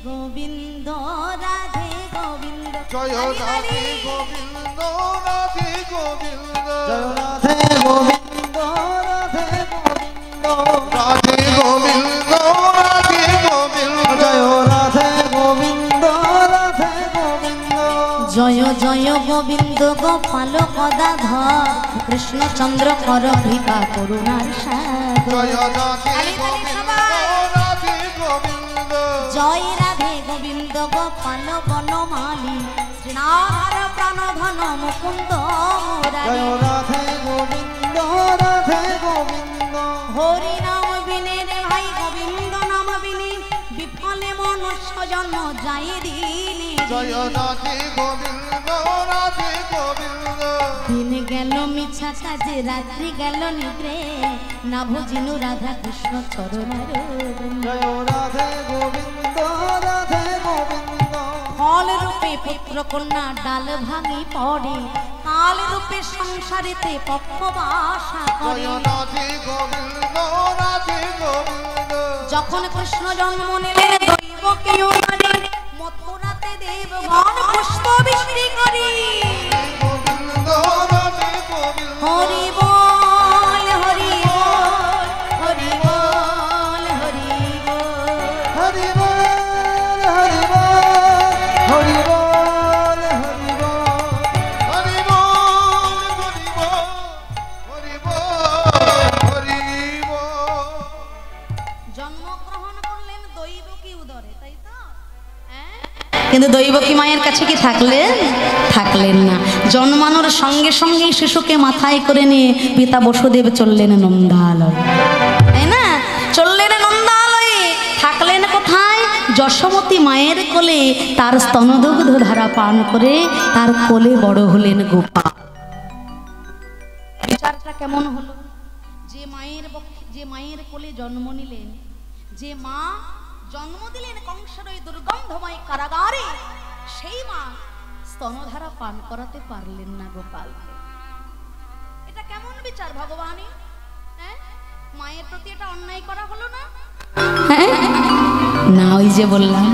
গোবিন্দ রাধে গোবিন্দ জয় রাধে গোবিন্দ রাধে গোবিন্দ জয় রাধে গোবিন্দ রাধে গোবিন্দ রাধে গোবিন্দ রাধে গোবিন্দ জয় রাধে গোবিন্দ রাধে গোবিন্দ জয় জয় গোবিন্দ গোপাল গদাধর কৃষ্ণচন্দ্র কর কৃপা করুণার সাগর জয় রাধে গোবিন্দ রাধে গোবিন্দ জয় রাধে গোবিন্দ গোপাল বনমালী শ্রীনাথ প্রাণধন মুকুন্দ জয় রাধে গোবিন্দ রাধে গোবিন্দ হরি নাম বিনে রে ভাই গোবিন্দ নাম বিনে বিফলে মনুষ্য জন্ম যাই দিনে জয় রাধে গোবিন্দ রাধে গোবিন্দ দিন গেল মিছা কাজে রাত্রি গেল নিদ্রে না ভজিনু রাধা কৃষ্ণ চরণার জয় রাধে গোবিন্দ রাধে গোবিন্দ ফল রূপে পুত্র কন্যা ডাল ভাঙি পড়ে কাল রূপে সংসারেতে পক্ষ বাসা করে জয় রাধে গোবিন্দ রাধে গোবিন্দ যখন কৃষ্ণ জন্ম নিলেন দৈব কেউ করে মথুরাতে দেবগণ পুষ্প বৃষ্টি করে গোবিন্দ রাধে গোবিন্দ হরি বল হরি বল হরি বল হরি বল হরি বল হরি বল হরি বল হরি বল হরি বল হরি বল হরি বল জন্মগ্রহণ করলেন দৈবকী উদরে তাই তো কিন্তু দৈবকী মায়ের কাছে কি থাকলেন না জন্মানোর সঙ্গে সঙ্গে শিশুকে মাথায় করে নিয়ে পিতা বসুদেব চললেন নন্দালয় তাই না চললেন নন্দালয়ে থাকলেন কোথায় যশোমতী মায়ের কোলে তার স্তনদুগ্ধ ধারা পান করে তার কোলে বড় হলেন গোপাল বিচারটা কেমন হলো যে মায়ের কোলে জন্ম নিলেন যে মা জন্ম দিলেন কংসের ওই দুর্গন্ধময় কারাগারে সেই মা স্তনধারা পান করাতে পারলেন না গোপালকে এটা কেমন বিচার ভগবানই হ্যাঁ মায়ের প্রতি এটা অন্যায় করা হলো না না ওই যে বললাম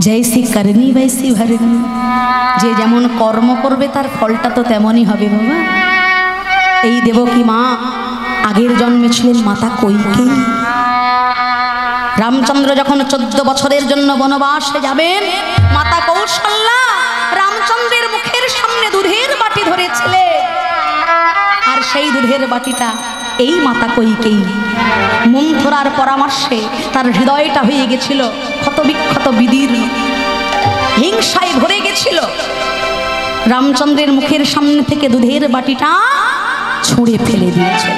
জৈসি করনি বৈসি ভরনি যে যেমন কর্ম করবে তার ফলটা তো তেমনই হবে বাবা এই দেবকী মা আগের জন্মে ছিলেন মাতা কৈকেয়ী রামচন্দ্র যখন 14 বছরের জন্য বনবাসে যাবেন মাতা কৌশল্যা রামচন্দ্রের মুখের সামনে দুধের বাটি ধরেছিলেন আর সেই দুধের বাটিটা এই মাতা কৈকেয়ী মন্থরার পরামর্শে তার হৃদয়টা হয়ে গেছিল ক্ষতবিক্ষত বিদীর্ণ হিংসায় ভরে গেছিল রামচন্দ্রের মুখের সামনে থেকে দুধের বাটিটা ছুঁড়ে ফেলে দিয়েছিল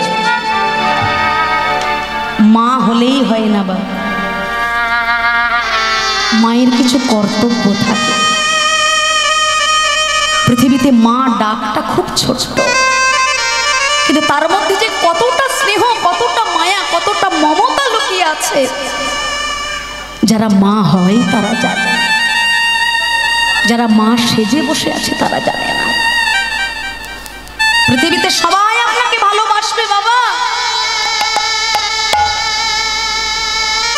মা হলেই হয় না বা মায়ের কিছু কর্তব্য থাকে পৃথিবীতে মা ডাকটা খুব ছোট কিন্তু তার মধ্যে যে কতটা স্নেহ কতটা মায়া কতটা মমতা লুকিয়ে আছে যারা মা হয় তারা জানে যারা মা সেজে বসে আছে তারা জানে না পৃথিবীতে সবাই আপনাকে ভালোবাসবে বাবা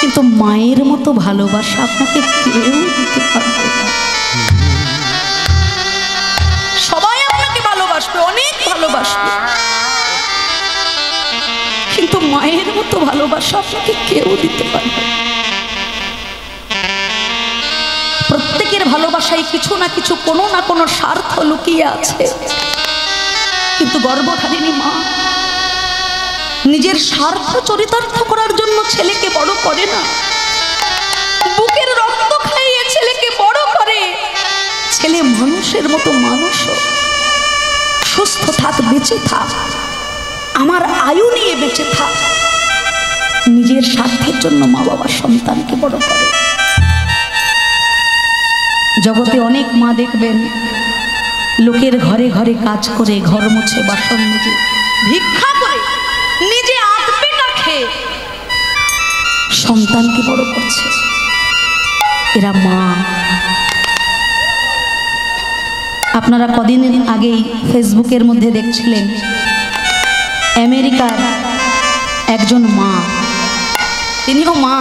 কিন্তু মায়ের মতো ভালোবাসা আপনাকে কেউ দিতে পারবে না সবাই আপনাকে ভালোবাসবে অনেক ভালোবাসবে কিন্তু মায়ের মতো ভালোবাসা আপনাকে কেউ দিতে পারবে না প্রত্যেকের ভালোবাসায় কিছু না কিছু কোনো না কোনো স্বার্থ লুকিয়ে আছে কিন্তু গর্ভধারিণী মা নিজের স্বার্থ চরিতার্থ করার জন্য ছেলেকে বড় করে না বুকের রক্ত খাইয়ে ছেলেকে বড় করে ছেলে মানুষের মতো মানুষ সুস্থ থাক বেঁচে থাক আমার আয়ু নিয়ে বেঁচে থাক নিজের স্বার্থের জন্য মা বাবা সন্তানকে বড় করে জগতে অনেক মা দেখবেন লোকের ঘরে ঘরে কাজ করে ঘর মুছে বাসন নিজে ভিক্ষা করে নিজে আধপেটা খেয়ে সন্তানকে বড় করছে এরা মা আপনারা কদিন আগেই ফেসবুকের মধ্যে দেখছিলেন আমেরিকার একজন মা তিনিও মা